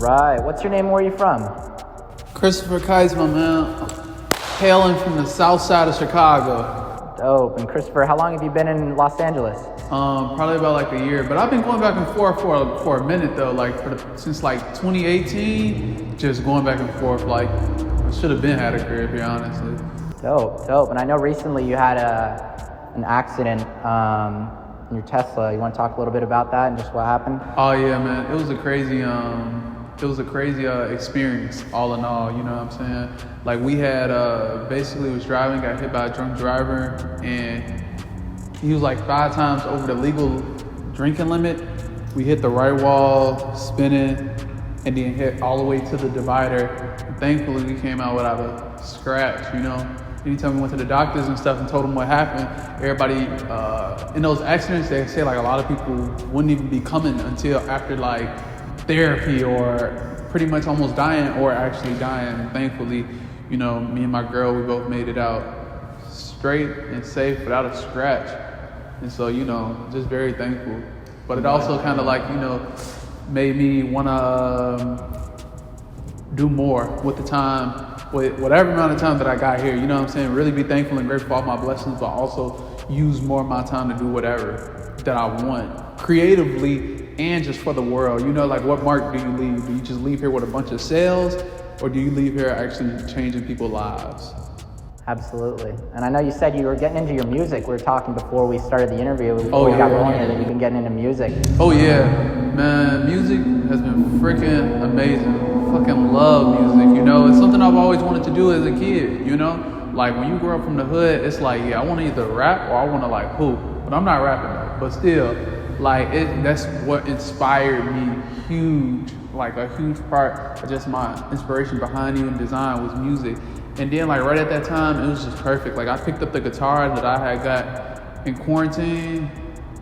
right. What's your name? Where are you from? Kristopher Kites, my man. Hailing from the south side of Chicago. Dope. And Christopher, how long have you been in Los Angeles? Probably about like a year, but I've been going back and forth for a minute though, like since like 2018, just going back and forth. Like I should have been had a career, to be honest. Dope. And I know recently you had an accident in your Tesla. You want to talk a little bit about that and just what happened? Oh yeah, man. It was a crazy experience all in all, you know what I'm saying? Like we had basically was driving, got hit by a drunk driver, and he was like 5 times over the legal drinking limit. We hit the right wall, spinning, and then hit all the way to the divider. And thankfully we came out without a scratch, you know? Anytime we went to the doctors and stuff and told them what happened, everybody, in those accidents, they say like a lot of people wouldn't even be coming until after like therapy or pretty much almost dying or actually dying. And thankfully, you know, me and my girl, we both made it out straight and safe without a scratch. And so, you know, just very thankful. But it also kind of like, you know, made me want to do more with the time, with whatever amount of time that I got here, you know what I'm saying? Really be thankful and grateful for all my blessings, but also use more of my time to do whatever that I want creatively and just for the world. You know, like what mark do you leave? Do you just leave here with a bunch of sales, or do you leave here actually changing people's lives? Absolutely. And I know you said you were getting into your music. We were talking before we started the interview, before we got rolling here, that you've been getting into music. Oh yeah, man, music has been freaking amazing. Fucking love music, you know? It's something I've always wanted to do as a kid, you know? Like when you grow up from the hood, it's like, yeah, I want to either rap or I want to like hoop, but I'm not rapping though. But still, like that's what inspired me huge, like a huge part of just my inspiration behind even design was music. And then like right at that time, it was just perfect. Like I picked up the guitar that I had got in quarantine,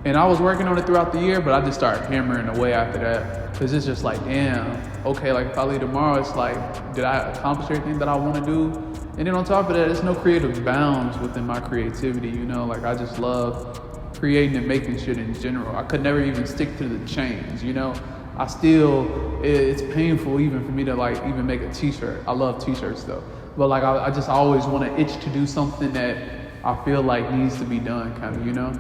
and I was working on it throughout the year, but I just started hammering away after that. Cause it's just like, damn, okay, like if I leave tomorrow, it's like, did I accomplish everything that I want to do? And then on top of that, there's no creative bounds within my creativity, you know? Like I just love creating and making shit in general. I could never even stick to the chains, you know? It's painful even for me to like even make a t-shirt. I love t-shirts though. But like I just always want to itch to do something that I feel like needs to be done, kind of, you know?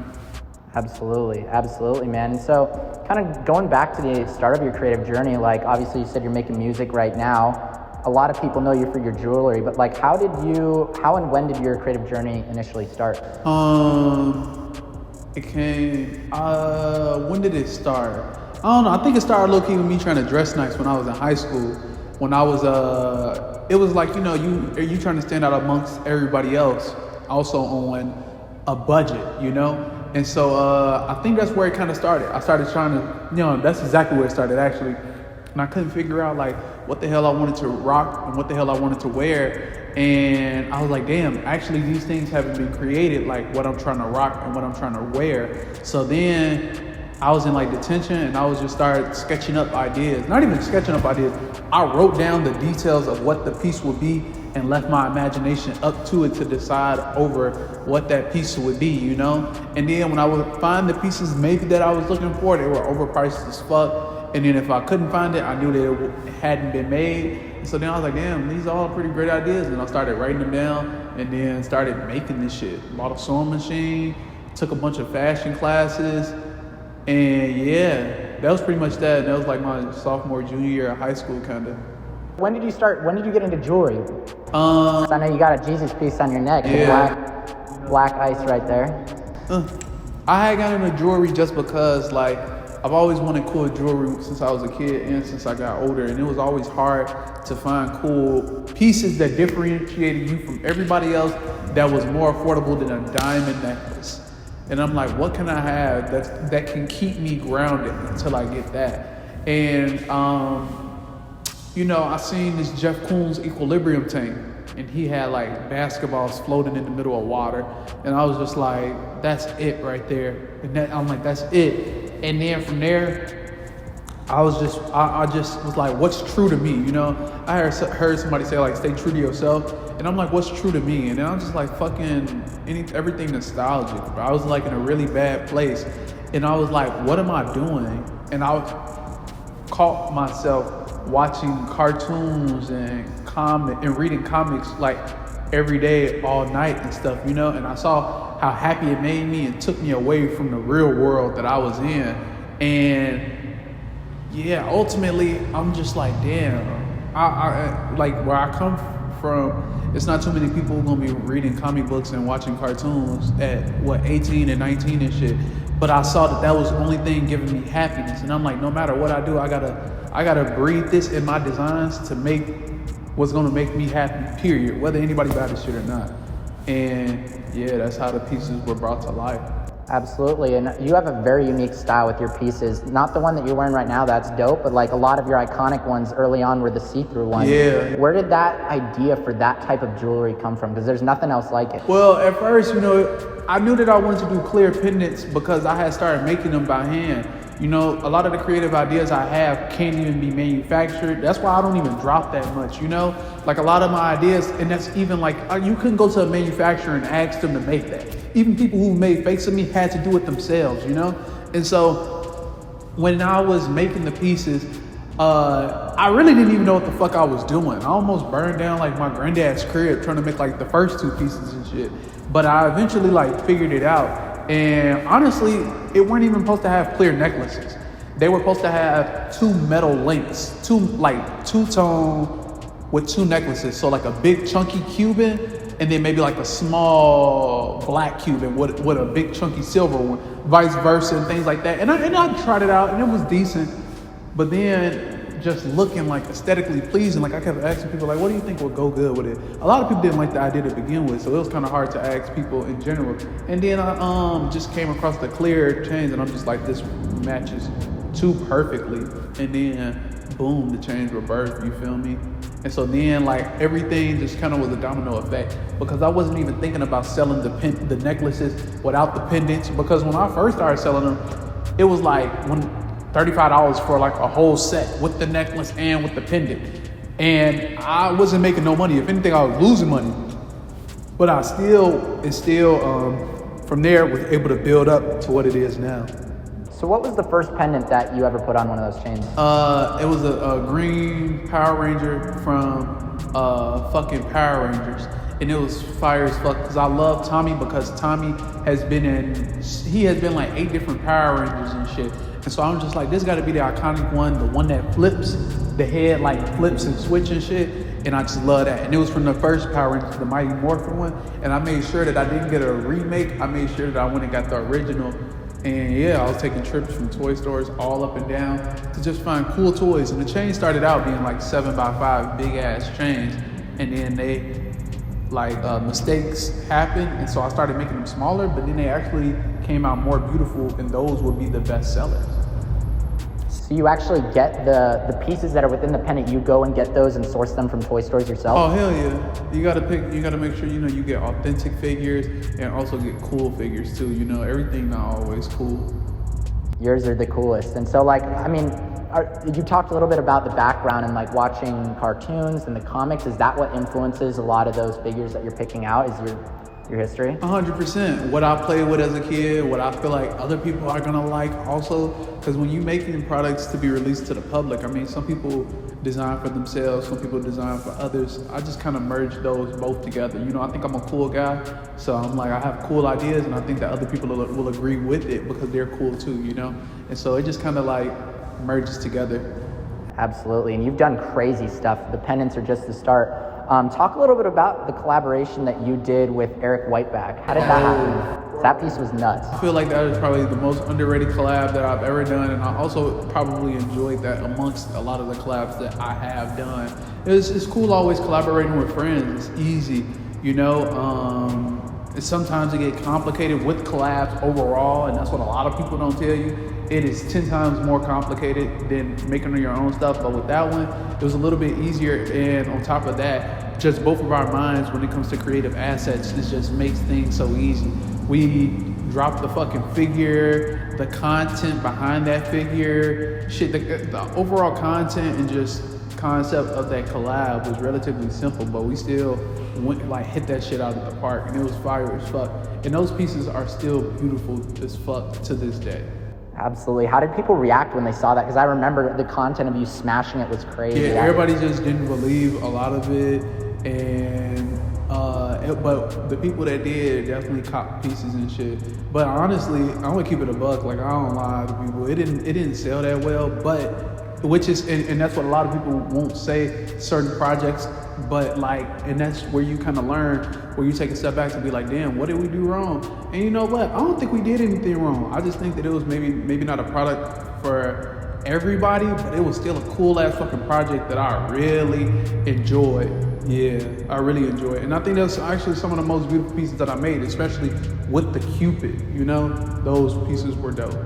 Absolutely, man. And so kind of going back to the start of your creative journey, like obviously you said you're making music right now. A lot of people know you for your jewelry, but like how and when did your creative journey initially start? When did it start? I don't know. I think it started low-key with me trying to dress nice when I was in high school. When I was, it was like, you know, you trying to stand out amongst everybody else, also on a budget, you know? And so I think that's where it kind of started. I started trying to, you know, that's exactly where it started actually. And I couldn't figure out like what the hell I wanted to rock and what the hell I wanted to wear. And I was like, damn, actually these things haven't been created like what I'm trying to rock and what I'm trying to wear. So then I was in like detention and I was just started sketching up ideas. Not even sketching up ideas. I wrote down the details of what the piece would be and left my imagination up to it to decide over what that piece would be, you know? And then when I would find the pieces maybe that I was looking for, they were overpriced as fuck. And then if I couldn't find it, I knew that it hadn't been made. And so then I was like, damn, these are all pretty great ideas. And I started writing them down and then started making this shit. Bought a sewing machine, took a bunch of fashion classes. And yeah, that was pretty much that. That was like my sophomore, junior year of high school, kind of. When did you get into jewelry? I know you got a Jesus piece on your neck. Yeah. Black ice right there. I had gotten into jewelry just because like I've always wanted cool jewelry since I was a kid and since I got older, and it was always hard to find cool pieces that differentiated you from everybody else that was more affordable than a diamond necklace. And I'm like, what can I have that can keep me grounded until I get that? And you know, I seen this Jeff Koons equilibrium tank, and he had like basketballs floating in the middle of water, and I was just like, that's it right there. And I'm like, that's it. And then from there, I just was like, what's true to me, you know? I heard somebody say like, stay true to yourself, and I'm like, what's true to me? And then I'm just like, everything nostalgic, bro. I was like in a really bad place, and I was like, what am I doing? And I caught myself watching cartoons and reading comics like every day, all night and stuff, you know, and I saw how happy it made me and took me away from the real world that I was in. And yeah, ultimately, I'm just like, damn, I like where I come from, it's not too many people who are gonna be reading comic books and watching cartoons at 18 and 19 and shit. But I saw that was the only thing giving me happiness, and I'm like, no matter what I do, I gotta breathe this in my designs to make what's gonna make me happy, period, whether anybody buys this shit or not. And yeah, that's how the pieces were brought to life. Absolutely, and you have a very unique style with your pieces. Not the one that you're wearing right now, that's dope, but like a lot of your iconic ones early on were the see-through ones. Yeah. Where did that idea for that type of jewelry come from? Because there's nothing else like it. Well, at first, you know, I knew that I wanted to do clear pendants because I had started making them by hand. You know, a lot of the creative ideas I have can't even be manufactured. That's why I don't even drop that much, you know? Like a lot of my ideas, and that's even like, you couldn't go to a manufacturer and ask them to make that. Even people who made fakes of me had to do it themselves, you know? And so when I was making the pieces, I really didn't even know what the fuck I was doing. I almost burned down like my granddad's crib trying to make like the first two pieces and shit. But I eventually like figured it out. And honestly, it weren't even supposed to have clear necklaces. They were supposed to have two metal links, two-tone with two necklaces. So like a big chunky Cuban, and then maybe like a small black Cuban with a big chunky silver one, vice versa, and things like that. And I tried it out, and it was decent. But then just looking like aesthetically pleasing, like I kept asking people like, what do you think would go good with it? A lot of people didn't like the idea to begin with, so it was kind of hard to ask people in general. And then I just came across the clear chains, and I'm just like, this matches too perfectly. And then boom, the chains were birthed, you feel me? And so then like everything just kind of was a domino effect, because I wasn't even thinking about selling the necklaces without the pendants, because when I first started selling them, it was like $35 for like a whole set with the necklace and with the pendant. And I wasn't making no money. If anything, I was losing money. But from there was able to build up to what it is now. So what was the first pendant that you ever put on one of those chains? It was a green Power Ranger from fucking Power Rangers. And it was fire as fuck, because I love Tommy, because Tommy has been like 8 different Power Rangers and shit. And so I'm just like, this gotta be the iconic one, the one that flips, the head like flips and switch and shit. And I just love that. And it was from the first Power Rangers, the Mighty Morphin one. And I made sure that I didn't get a remake. I made sure that I went and got the original. And yeah, I was taking trips from toy stores all up and down to just find cool toys. And the chain started out being like 7x5 big ass chains. And then mistakes happened, and so I started making them smaller, but then they actually came out more beautiful, and those would be the best sellers. So you actually get the pieces that are within the pendant, you go and get those and source them from toy stores yourself? Oh hell yeah. You gotta make sure you get authentic figures and also get cool figures too. Everything not always cool. Yours are the coolest. And so you talked a little bit about the background and like watching cartoons and the comics. Is that what influences a lot of those figures that you're picking out? Is your history? 100%. What I played with as a kid, what I feel like other people are gonna like also. Because when you're making products to be released to the public, some people design for themselves, some people design for others. I just kind of merge those both together. I think I'm a cool guy, so I'm like, I have cool ideas, and I think that other people will agree with it because they're cool too, And so it just kind of like merges together. Absolutely, and you've done crazy stuff. The pendants are just the start. Talk a little bit about the collaboration that you did with Eric Whitebach. How did that happen? That piece was nuts. I feel like that is probably the most underrated collab that I've ever done, and I also probably enjoyed that amongst a lot of the collabs that I have done. It's cool always collaborating with friends. It's easy, Sometimes it get complicated with collabs overall, and that's what a lot of people don't tell you. It is 10 times more complicated than making your own stuff, but with that one, it was a little bit easier. And on top of that, just both of our minds when it comes to creative assets, it just makes things so easy. We dropped the fucking figure, the content behind that figure, the overall content and just concept of that collab was relatively simple, but we still hit that shit out of the park, and it was fire as fuck. And those pieces are still beautiful as fuck to this day. Absolutely. How did people react when they saw that? Because I remember the content of you smashing it was crazy. Yeah, everybody just didn't believe a lot of it, and but the people that did definitely copped pieces and shit. But honestly, I'm gonna keep it a buck. Like, I don't lie to people. It didn't sell that well, but which is and that's what a lot of people won't say certain projects. But like, and that's where you kind of learn, where you take a step back to be like, damn, what did we do wrong? And you know what? I don't think we did anything wrong. I just think that it was maybe not a product for everybody, but it was still a cool ass fucking project that I really enjoyed. Yeah, I really enjoyed it. And I think that's actually some of the most beautiful pieces that I made, especially with the Cupid, you know? Those pieces were dope.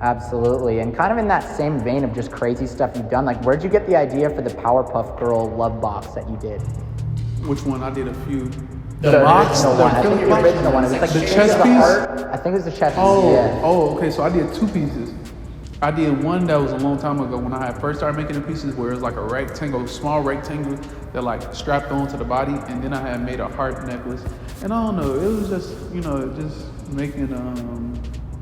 Absolutely. And kind of in that same vein of just crazy stuff you've done, like where'd you get the idea for the Powerpuff Girl Love Box that you did? Which one? I did a few. The box? original one. I think the original one. It was like the chest piece? I think it was the chest piece. Okay. So I did two pieces. I did one that was a long time ago when I had first started making the pieces, where it was like a rectangle, small rectangle that like strapped onto the body, and then I had made a heart necklace. And I don't know, it was just, you know, just making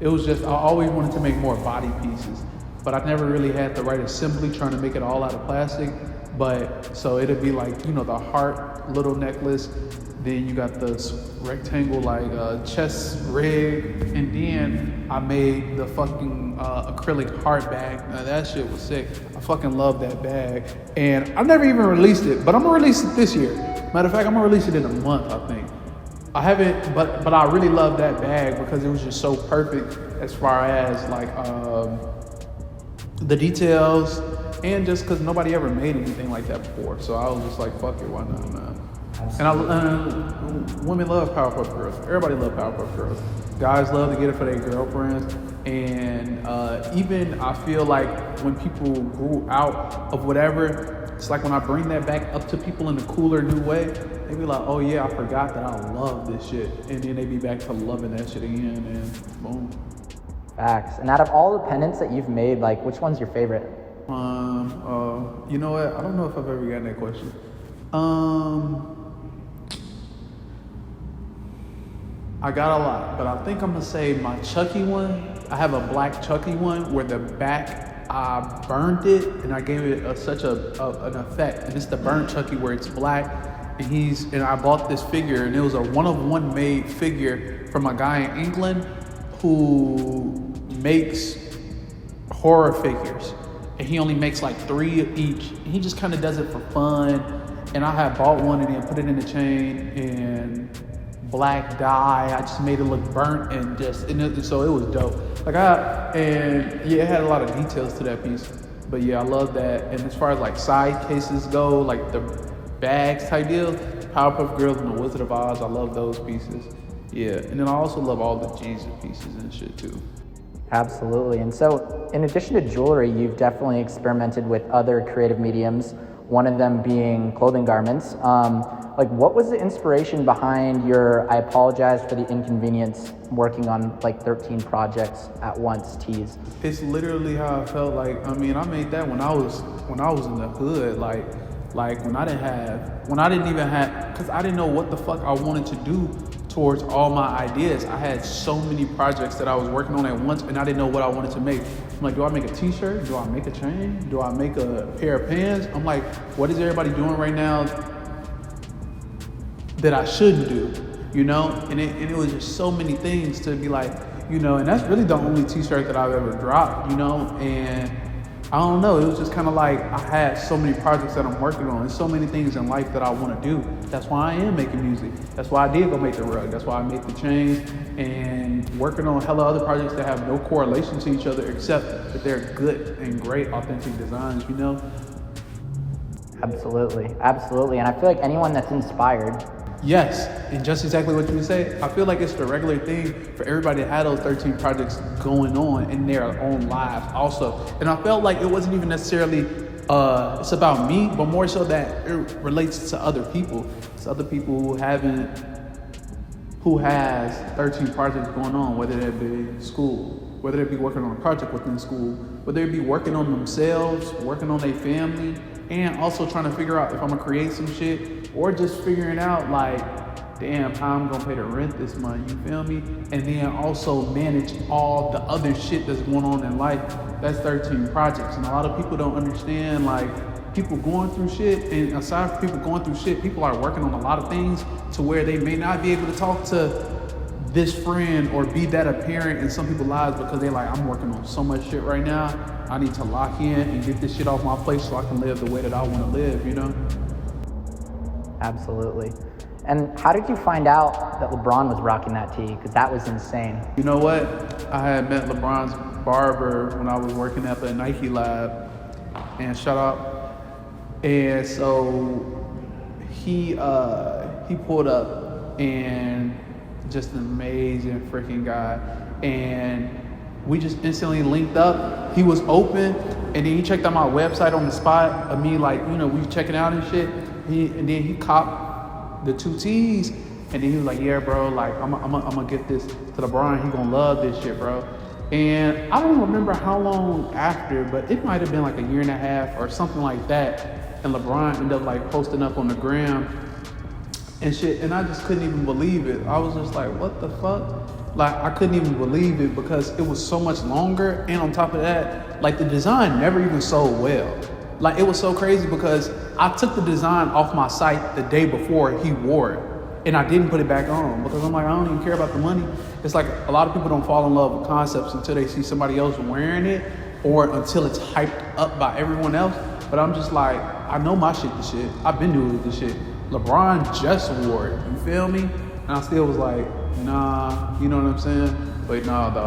it was just, I always wanted to make more body pieces, but I never really had the right assembly, trying to make it all out of plastic. But so it'd be like, you know, the heart little necklace, then you got the rectangle like chest rig, and then I made the fucking acrylic heart bag. Now that shit was sick. I fucking love that bag, and I never even released it, but I'm gonna release it this year. Matter of fact, I'm gonna release it in a month, I think. I haven't, but I really love that bag because it was just so perfect as far as like the details, and just because nobody ever made anything like that before. So I was just like, fuck it, why not, man? And women love Powerpuff Girls. Everybody love Powerpuff Girls. Guys love to get it for their girlfriends. And even I feel like when people grew out of whatever, it's like when I bring that back up to people in a cooler new way, they be like, oh yeah, I forgot that I love this shit. And then they be back to loving that shit again, and boom. Facts. And out of all the pendants that you've made, like which one's your favorite? You know what? I don't know if I've ever gotten that question. I got a lot, but I think I'm gonna say my Chucky one. I have a black Chucky one where the back, I burned it and I gave it such an effect. And it's the burnt Chucky where it's black, and I bought this figure, and it was a one-of-one made figure from a guy in England who makes horror figures. And he only makes like 3 of each. And he just kind of does it for fun. And I had bought one and then put it in the chain and black dye. I just made it look burnt and so it was dope. It had a lot of details to that piece. But yeah, I love that. And as far as like side cases go, like the bags type deal, Powerpuff Girls and the Wizard of Oz, I love those pieces. Yeah, and then I also love all the Jesus pieces and shit too. Absolutely. And so in addition to jewelry, you've definitely experimented with other creative mediums, one of them being clothing garments. Like what was the inspiration behind your, I apologize for the inconvenience, working on like 13 projects at once tees? It's literally how I felt. Like, I mean, I made that when I was in the hood, like when I didn't even have, because I didn't know what the fuck I wanted to do towards all my ideas. I had so many projects that I was working on at once, and I didn't know what I wanted to make. I'm like, do I make a t-shirt? Do I make a chain? Do I make a pair of pants? I'm like, what is everybody doing right now that I shouldn't do, you know? And it was just so many things to be like, you know, and that's really the only t-shirt that I've ever dropped, you know? And I don't know, it was just kind of like I had so many projects that I'm working on. There's so many things in life that I want to do. That's why I am making music. That's why I did go make the rug. That's why I make the chains, and working on hella other projects that have no correlation to each other except that they're good and great, authentic designs, you know? Absolutely. And I feel like anyone that's inspired. Yes, and just exactly what you say. I feel like it's the regular thing for everybody to have those 13 projects going on in their own lives also. And I felt like it wasn't even necessarily, it's about me, but more so that it relates to other people. It's other people who has 13 projects going on, whether it be school, whether it be working on a project within school, whether it be working on themselves, working on their family, and also trying to figure out if I'm gonna create some shit, or just figuring out like, damn, how I'm gonna pay the rent this month, you feel me? And then also manage all the other shit that's going on in life. That's 13 projects. And a lot of people don't understand, like, people going through shit, and aside from people going through shit, people are working on a lot of things to where they may not be able to talk to this friend or be that apparent in some people's lives because they're like, I'm working on so much shit right now. I need to lock in and get this shit off my plate so I can live the way that I want to live, you know? Absolutely. And how did you find out that LeBron was rocking that tee? Because that was insane. You know what? I had met LeBron's barber when I was working at the Nike lab, and shout out. And so he pulled up, and just an amazing freaking guy. And we just instantly linked up. He was open, and then he checked out my website on the spot of me, like, you know, we checking out and shit. And then he copped the 2 tees, and then he was like, yeah, bro, like, I'm gonna get this to LeBron. He gonna love this shit, bro. And I don't remember how long after, but it might have been like a year and a half or something like that. And LeBron ended up like posting up on the gram and shit, and I just couldn't even believe it. I was just like, what the fuck? Like, I couldn't even believe it because it was so much longer, and on top of that, like, the design never even sold well. Like, it was so crazy because I took the design off my site the day before he wore it, and I didn't put it back on because I'm like, I don't even care about the money. It's like a lot of people don't fall in love with concepts until they see somebody else wearing it or until it's hyped up by everyone else. But I'm just like, I know my shit the shit. I've been doing the shit. LeBron just wore it, you feel me? And I still was like, nah, you know what I'm saying? But nah, though,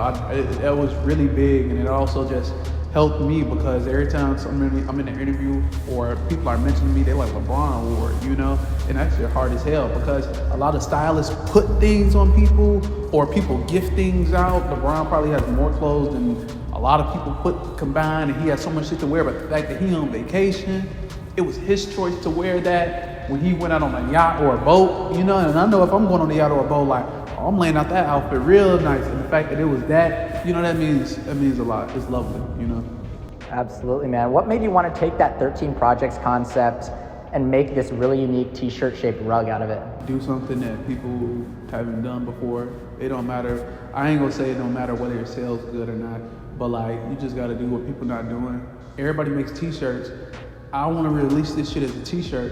that was really big, and it also just helped me because every time I'm in an interview or people are mentioning me, they're like, LeBron wore it, you know? And that's just hard as hell because a lot of stylists put things on people or people gift things out. LeBron probably has more clothes than a lot of people put combined, and he has so much shit to wear. But the fact that he on vacation, it was his choice to wear that when he went out on a yacht or a boat, you know? And I know if I'm going on a yacht or a boat, like, oh, I'm laying out that outfit real nice. And the fact that it was that, you know, that means a lot. It's lovely, you know? Absolutely, man. What made you want to take that 13 projects concept and make this really unique t-shirt shaped rug out of it? Do something that people haven't done before. It don't matter. I ain't gonna say it don't matter whether your sales good or not, but like, you just gotta do what people not doing. Everybody makes t-shirts. I wanna release this shit as a t-shirt.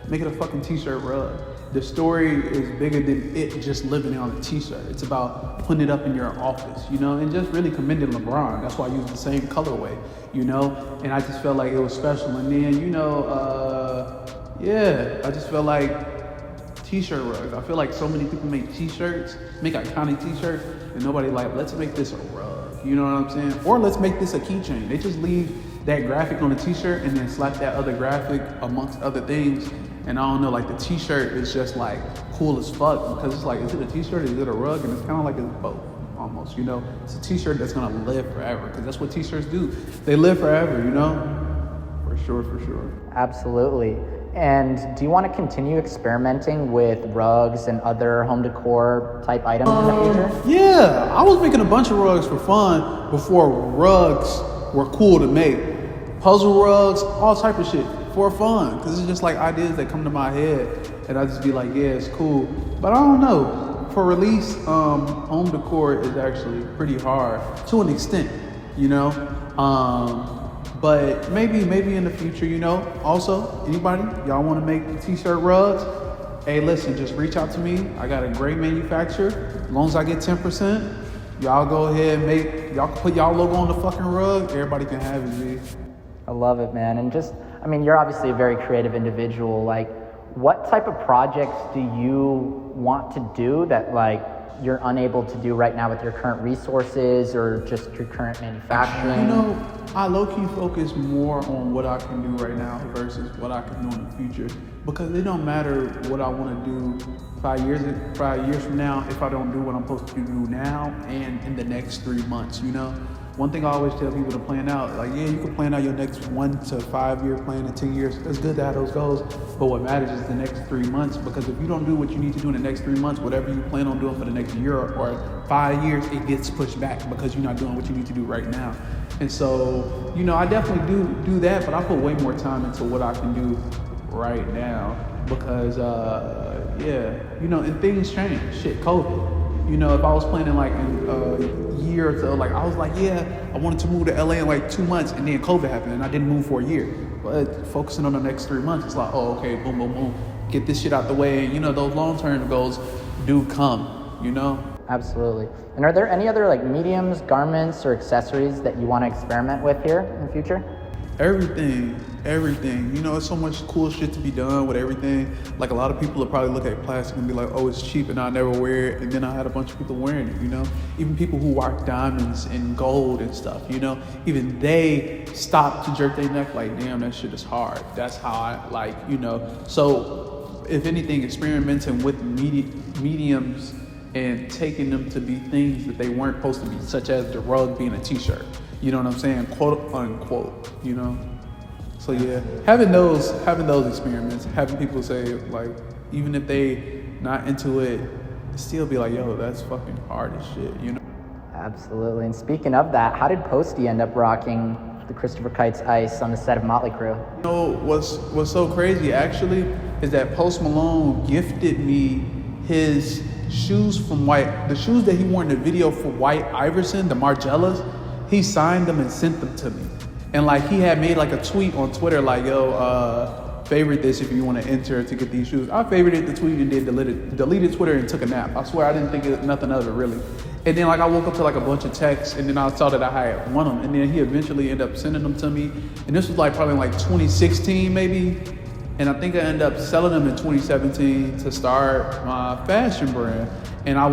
Make it a fucking t-shirt rug. The story is bigger than it just living on a t-shirt. It's about putting it up in your office, you know, and just really commending LeBron. That's why I use the same colorway, you know, and I just felt like it was special. And then, you know, I just felt like t-shirt rugs. I feel like so many people make t-shirts, make iconic t-shirts, and nobody like, let's make this a rug, you know what I'm saying? Or let's make this a keychain. They just leave that graphic on the t-shirt and then slap that other graphic amongst other things. And I don't know, like, the t-shirt is just like cool as fuck because it's like, is it a t-shirt or is it a rug? And it's kind of like it's both almost, you know? It's a t-shirt that's gonna live forever because that's what t-shirts do. They live forever, you know? For sure, for sure. Absolutely. And do you want to continue experimenting with rugs and other home decor type items in the future? Yeah, I was making a bunch of rugs for fun before rugs were cool to make. Puzzle rugs, all type of shit for fun, because it's just like ideas that come to my head, and I just be like, yeah, it's cool. But I don't know. For release, home decor is actually pretty hard to an extent, you know. But maybe in the future, you know. Also, anybody, y'all want to make t-shirt rugs? Hey, listen, just reach out to me. I got a great manufacturer. As long as I get 10%, y'all go ahead and y'all can put y'all logo on the fucking rug. Everybody can have it, G. I love it, man. And just, I mean, you're obviously a very creative individual. Like, what type of projects do you want to do that, like, you're unable to do right now with your current resources or just your current manufacturing? You know, I low-key focus more on what I can do right now versus what I can do in the future, because it don't matter what I want to do 5 years from now if I don't do what I'm supposed to do now and in the next 3 months, you know? One thing I always tell people to plan out, like, yeah, you can plan out your next 1 to 5 year plan in 10 years. It's good to have those goals, but what matters is the next 3 months, because if you don't do what you need to do in the next 3 months, whatever you plan on doing for the next year or 5 years, it gets pushed back because you're not doing what you need to do right now. And so, you know, I definitely do that, but I put way more time into what I can do right now because, yeah, you know, and things change. Shit, COVID. You know, if I was planning like in a year or so, like I was like, yeah, I wanted to move to LA in like 2 months, and then COVID happened, and I didn't move for a year. But focusing on the next 3 months, it's like, oh, okay, boom, boom, boom, get this shit out the way. And, you know, those long-term goals do come, you know? Absolutely. And are there any other like mediums, garments, or accessories that you want to experiment with here in the future? Everything. You know, there's so much cool shit to be done with everything. Like a lot of people will probably look at plastic and be like, oh, it's cheap and I'll never wear it. And then I had a bunch of people wearing it, you know? Even people who rock diamonds and gold and stuff, you know? Even they stop to jerk their neck like, damn, that shit is hard. That's how I like, you know? So if anything, experimenting with mediums and taking them to be things that they weren't supposed to be, such as the rug being a t-shirt. You know what I'm saying? Quote unquote, you know? So yeah, having those experiments, having people say like, even if they not into it, still be like, yo, that's fucking hard as shit, you know? Absolutely. And speaking of that, how did Posty end up rocking the Kristopher Kites ice on the set of Motley Crue? You know, what's so crazy actually is that Post Malone gifted me his shoes from the shoes that he wore in the video for White Iverson, the Margellas. He signed them and sent them to me. And like he had made like a tweet on Twitter like, yo, favorite this if you want to enter to get these shoes. I favorited the tweet and then deleted Twitter and took a nap. I swear I didn't think nothing of it really. And then like I woke up to like a bunch of texts and then I saw that I had won them. And then he eventually ended up sending them to me. And this was like probably like 2016 maybe. And I think I ended up selling them in 2017 to start my fashion brand. And I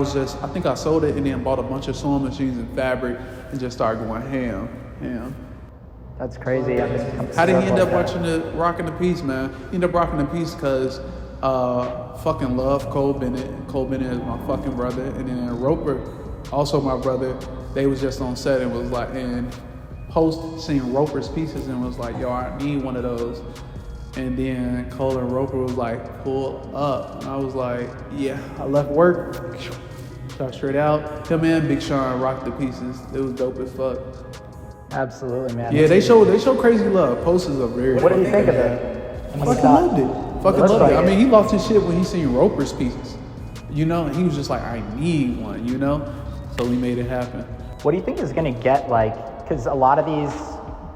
think I sold it and then bought a bunch of sewing machines and fabric and just started going ham. That's crazy. How did he end up rocking the piece, man? He ended up rocking the piece because fucking love Cole Bennett. Cole Bennett is my fucking brother. And then Roper, also my brother, they was just on set and was like, and Post seen Roper's pieces and was like, yo, I need one of those. And then Cole and Roper was like, pull up. And I was like, yeah, I left work, shot straight out. Him and Big Sean rocked the pieces. It was dope as fuck. Absolutely, man. Yeah, they show crazy love. Post is a very. What did you think of it? Fucking loved it. I mean, he lost his shit when he seen Roper's pieces. You know, and he was just like, I need one, you know? So we made it happen. What do you think is gonna get like, because a lot of these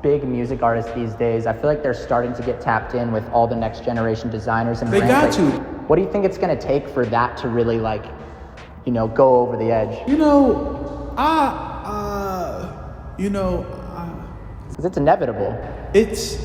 big music artists these days, I feel like they're starting to get tapped in with all the next generation designers and brands. They got to. What do you think it's gonna take for that to really like, you know, go over the edge? You know, because it's inevitable. It's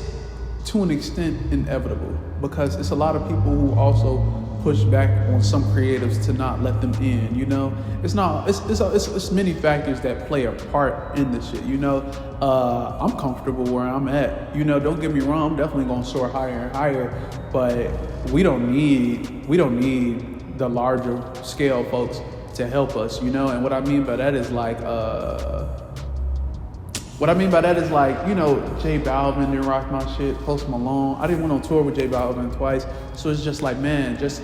to an extent inevitable because it's a lot of people who also push back on some creatives to not let them in, you know? It's many factors that play a part in this shit, you know? I'm comfortable where I'm at, you know, don't get me wrong, I'm definitely gonna soar higher and higher, but we don't need the larger scale folks to help us, you know? And what I mean by that is like, you know, J Balvin didn't rock my shit, Post Malone. I didn't went on tour with J Balvin twice. So it's just like, man, just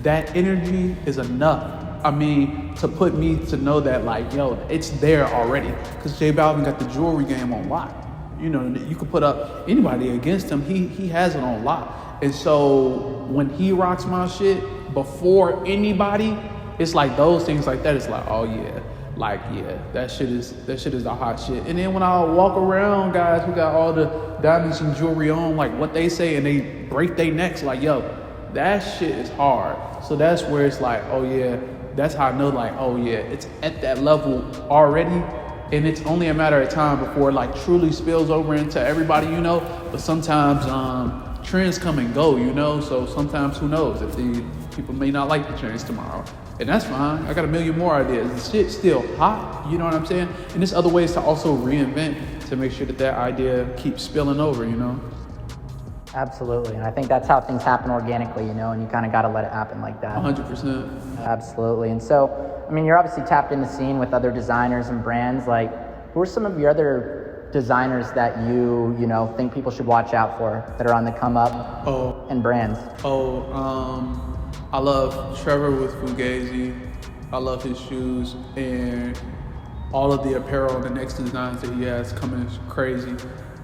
that energy is enough. I mean, to put me to know that like, yo, it's there already. Because J Balvin got the jewelry game on lock. You know, you could put up anybody against him. He has it on lock. And so when he rocks my shit before anybody, it's like those things like that. It's like, oh yeah. Like, yeah, that shit is the hot shit. And then when I walk around, guys who got all the diamonds and jewelry on, like what they say, and they break their necks, like, yo, that shit is hard. So that's where it's like, oh yeah, that's how I know, like, oh yeah, it's at that level already. And it's only a matter of time before it like truly spills over into everybody, you know. But sometimes trends come and go, you know. So sometimes who knows if the people may not like the trends tomorrow. And that's fine. I got a million more ideas. The shit's still hot, you know what I'm saying? And there's other ways to also reinvent to make sure that idea keeps spilling over, you know? Absolutely. And I think that's how things happen organically, you know, and you kind of got to let it happen like that. 100%. Absolutely. And so, I mean, you're obviously tapped in the scene with other designers and brands. Like, who are some of your other designers that you know, think people should watch out for that are on the come up and brands? I love Trevor with Fugazi. I love his shoes and all of the apparel and the next designs that he has coming is crazy.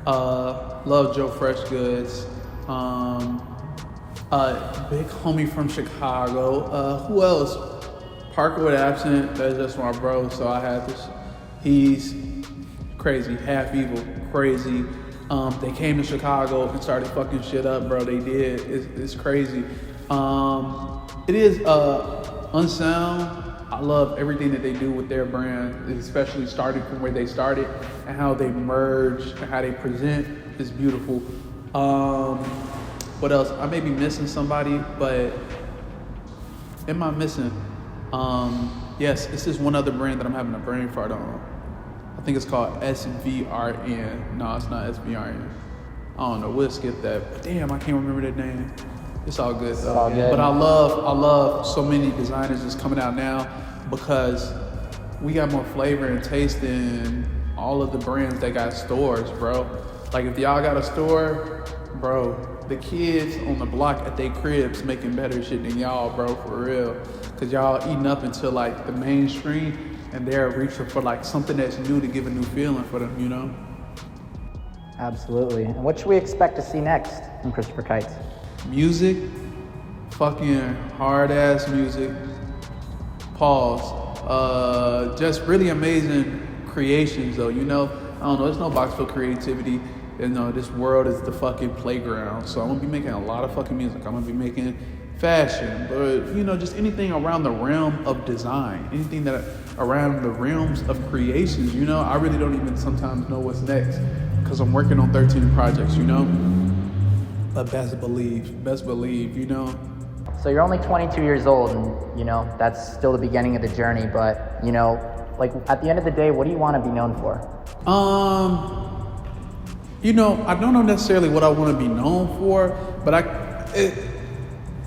Love Joe Fresh Goods. Big homie from Chicago. Who else? Parker with Absent. That's just my bro. So I had this. He's crazy, half evil, crazy. They came to Chicago and started fucking shit up, bro. They did. It's crazy. It is unsound. I love everything that they do with their brand, especially starting from where they started and how they merge and how they present. It's beautiful. What else? I may be missing somebody, but am I missing? Yes, it's this one other brand that I'm having a brain fart on. I think it's called SVRN. No, it's not SVRN. I don't know. We'll skip that. But damn, I can't remember that name. It's all good though. All good. But I love so many designers that's coming out now because we got more flavor and taste than all of the brands that got stores, bro. Like if y'all got a store, bro, the kids on the block at their cribs making better shit than y'all, bro, for real. Cause y'all eating up into like the mainstream and they're reaching for like something that's new to give a new feeling for them, you know? Absolutely. And what should we expect to see next from Kristopher Kites? Music, fucking hard ass music. Pause. Just really amazing creations though, you know? I don't know, there's no box for creativity. You know, this world is the fucking playground. So I'm gonna be making a lot of fucking music. I'm gonna be making fashion, but you know, just anything around the realm of design, anything that around the realms of creations, you know? I really don't even sometimes know what's next because I'm working on 13 projects, you know? But best believe, you know? So you're only 22 years old and, you know, that's still the beginning of the journey, but, you know, like at the end of the day, what do you want to be known for? You know, I don't know necessarily what I want to be known for, but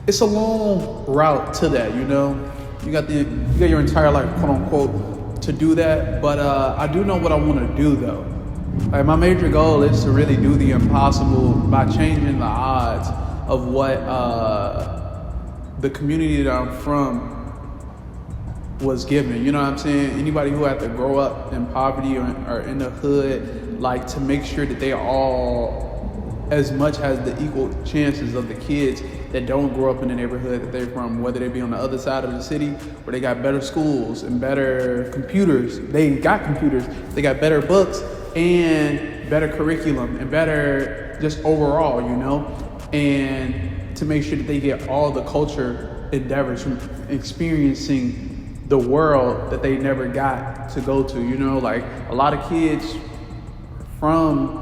it's a long route to that, you know? You got your entire life, quote unquote, to do that, but I do know what I want to do though. Like my major goal is to really do the impossible by changing the odds of what the community that I'm from was given. You know what I'm saying? Anybody who had to grow up in poverty or in the hood, like to make sure that they all as much has the equal chances of the kids that don't grow up in the neighborhood that they're from, whether they be on the other side of the city where they got better schools and better computers. They got computers, they got better books and better curriculum and better just overall, you know? And to make sure that they get all the culture endeavors from experiencing the world that they never got to go to, you know? Like a lot of kids from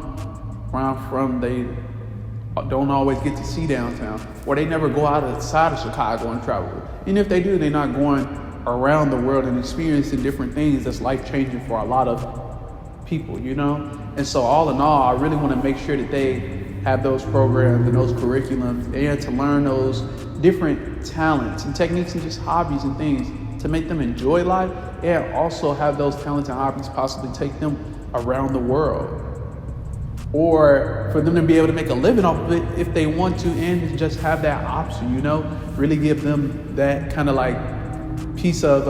where I'm from, they don't always get to see downtown, or they never go outside of Chicago and travel. And if they do, they're not going around the world and experiencing different things that's life-changing for a lot of people, you know? And so all in all, I really want to make sure that they have those programs and those curriculums and to learn those different talents and techniques and just hobbies and things to make them enjoy life and also have those talents and hobbies possibly take them around the world. Or for them to be able to make a living off of it if they want to and just have that option, you know? Really give them that kind of like piece of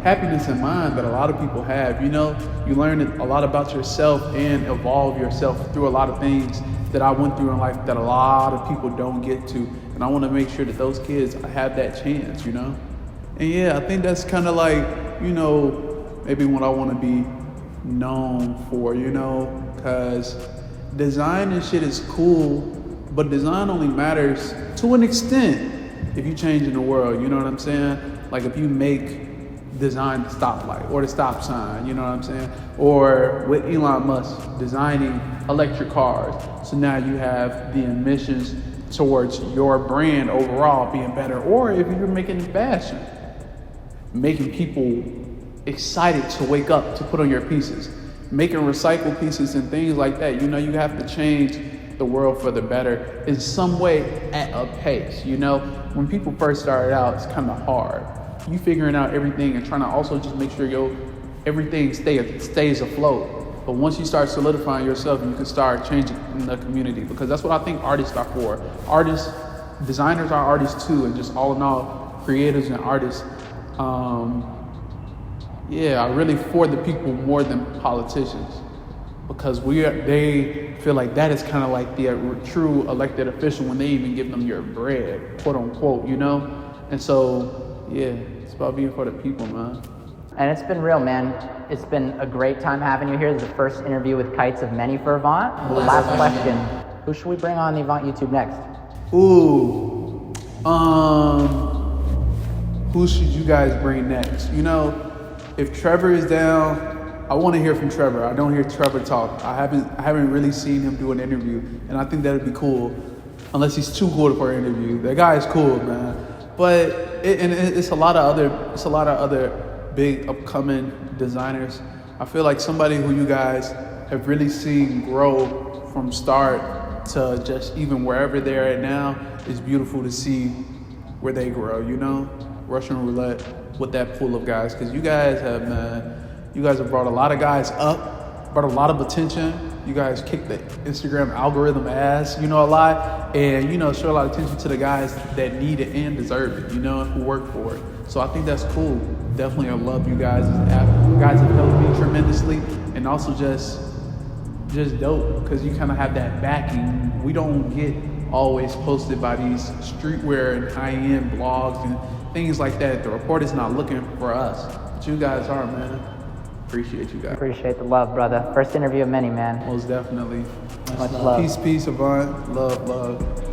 happiness in mind that a lot of people have, you know? You learn a lot about yourself and evolve yourself through a lot of things that I went through in life that a lot of people don't get to. And I want to make sure that those kids have that chance, you know? And yeah, I think that's kind of like, you know, maybe what I want to be known for, you know? Because design and shit is cool, but design only matters to an extent if you change in the world, you know what I'm saying? Like if you make design the stoplight or the stop sign, you know what I'm saying? Or with Elon Musk designing electric cars. So now you have the emissions towards your brand overall being better. Or if you're making fashion, making people excited to wake up to put on your pieces, making recycled pieces and things like that. You know, you have to change the world for the better in some way at a pace, you know? When people first started out, it's kind of hard. You figuring out everything and trying to also just make sure everything stays afloat. But once you start solidifying yourself, you can start changing in the community, because that's what I think artists are for. Artists, designers are artists too, and just all in all, creators and artists. Yeah, really for the people more than politicians, because they feel like that is kind of like the true elected official when they even give them your bread, quote unquote, you know? And so, yeah, it's about being for the people, man. And it's been real, man. It's been a great time having you here. This is the first interview with Kites of many for Avant. Last question. Who should we bring on the Avant YouTube next? Ooh. Who should you guys bring next? You know, if Trevor is down, I want to hear from Trevor. I don't hear Trevor talk. I haven't really seen him do an interview, and I think that would be cool. Unless he's too cool for an interview. That guy is cool, man. But it's a lot of other big upcoming designers. I feel like somebody who you guys have really seen grow from start to just even wherever they're at now is beautiful to see where they grow, you know? Russian roulette with that pool of guys, because you guys have brought a lot of guys up, brought a lot of attention. You guys kicked the Instagram algorithm ass, you know, a lot, and, you know, show a lot of attention to the guys that need it and deserve it, you know, and who work for it. So I think that's cool. Definitely, I love you guys. You guys have helped me tremendously, and also just dope, because you kind of have that backing. We don't get always posted by these streetwear and high-end blogs and things like that. The report is not looking for us, but you guys are, man. Appreciate you guys. Appreciate the love, brother. First interview of many, man. Most definitely. Much love. Peace, Avant. Love.